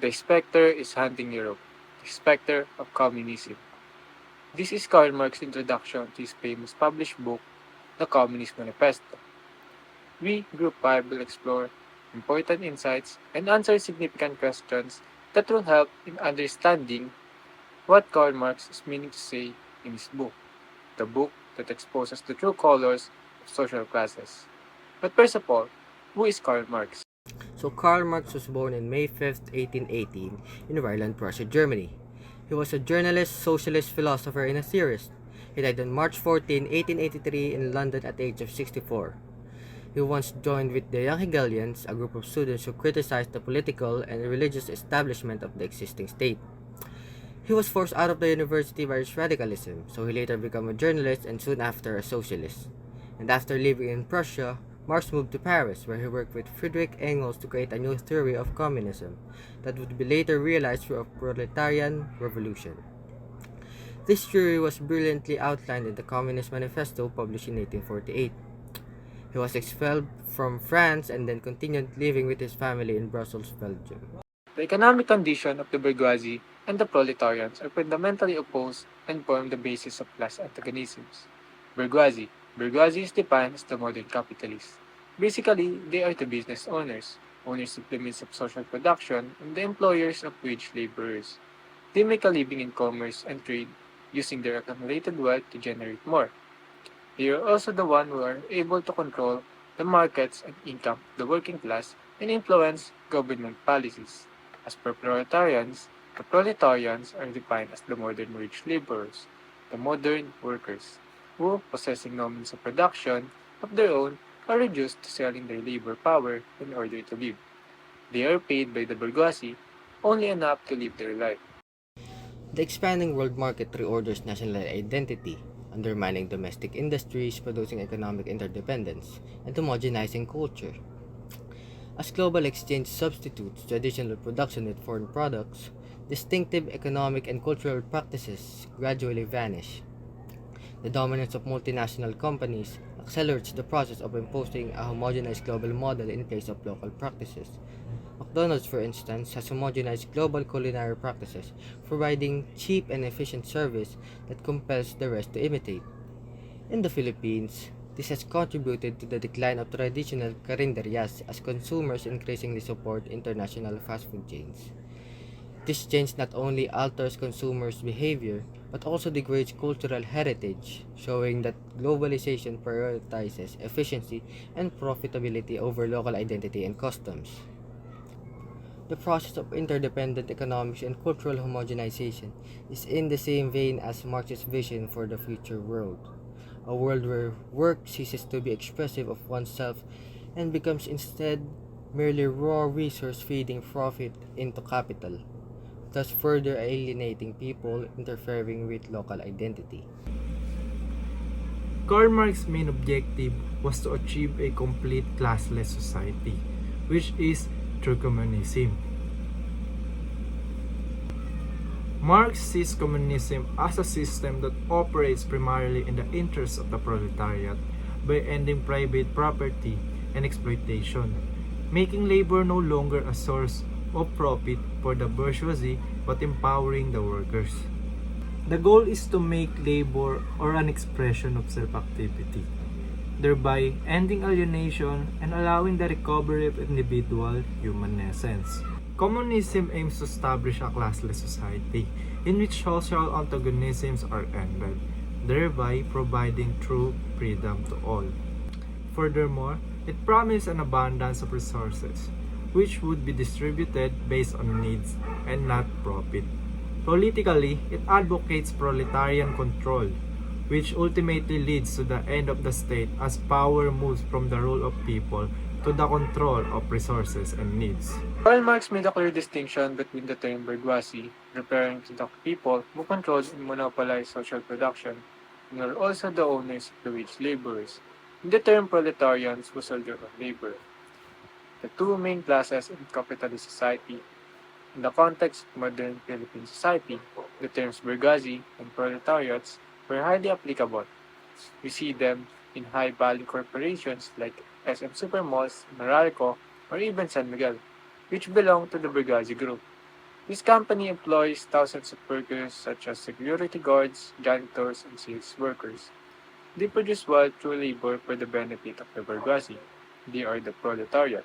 The specter is hunting Europe, the specter of communism. This is Karl Marx's introduction to his famous published book, The Communist Manifesto. We, Group 5, will explore important insights and answer significant questions that will help in understanding what Karl Marx is meaning to say in his book, the book that exposes the true colors of social classes. But first of all, who is Karl Marx? So Karl Marx was born on May 5, 1818 in Rhineland, Prussia, Germany. He was a journalist, socialist, philosopher, and a theorist. He died on March 14, 1883 in London at the age of 64. He once joined with the Young Hegelians, a group of students who criticized the political and religious establishment of the existing state. He was forced out of the university by his radicalism, so he later became a journalist and soon after a socialist. And after living in Prussia, Marx moved to Paris, where he worked with Friedrich Engels to create a new theory of communism that would be later realized through a proletarian revolution. This theory was brilliantly outlined in the Communist Manifesto published in 1848. He was expelled from France and then continued living with his family in Brussels, Belgium. The economic condition of the bourgeoisie and the proletarians are fundamentally opposed and form the basis of class antagonisms. Bourgeoisie. Bourgeoisie is defined as the modern capitalists. Basically, they are the business owners, owners of the means of social production, and the employers of wage laborers. They make a living in commerce and trade, using their accumulated wealth to generate more. They are also the ones who are able to control the markets and income of the working class and influence government policies. As per proletarians, the proletarians are defined as the modern wage laborers, the modern workers, who, possessing no means of production of their own, are reduced to selling their labor power in order to live. They are paid by the bourgeoisie only enough to live their life. The expanding world market reorders national identity, undermining domestic industries, producing economic interdependence, and homogenizing culture. As global exchange substitutes traditional production with foreign products, distinctive economic and cultural practices gradually vanish. The dominance of multinational companies accelerates the process of imposing a homogenized global model in place of local practices. McDonald's, for instance, has homogenized global culinary practices, providing cheap and efficient service that compels the rest to imitate. In the Philippines, this has contributed to the decline of traditional carinderias as consumers increasingly support international fast food chains. This change not only alters consumers' behavior, but also degrades cultural heritage, showing that globalization prioritizes efficiency and profitability over local identity and customs. The process of interdependent economics and cultural homogenization is in the same vein as Marx's vision for the future world, a world where work ceases to be expressive of oneself and becomes instead merely raw resource feeding profit into capital, thus further alienating people, interfering with local identity. Karl Marx's main objective was to achieve a complete classless society, which is through communism. Marx sees communism as a system that operates primarily in the interests of the proletariat by ending private property and exploitation, making labor no longer a source of profit for the bourgeoisie but empowering the workers. The goal is to make labor or an expression of self-activity, thereby ending alienation and allowing the recovery of individual human essence. Communism aims to establish a classless society in which social antagonisms are ended, thereby providing true freedom to all. Furthermore, it promises an abundance of resources, which would be distributed based on needs and not profit. Politically, it advocates proletarian control, which ultimately leads to the end of the state as power moves from the rule of people to the control of resources and needs. Karl Marx made a clear distinction between the term bourgeoisie, referring to the people who control and monopolize social production, and are also the owners of the wage laborers, and the term proletarians who sell their own labor. The two main classes in capitalist society. In the context of modern Philippine society, the terms bourgeoisie and proletariats were highly applicable. We see them in high-value corporations like SM Supermalls, Meralco, or even San Miguel, which belong to the bourgeoisie group. This company employs thousands of workers such as security guards, janitors, and sales workers. They produce while true labor for the benefit of the bourgeoisie. They are the proletariat.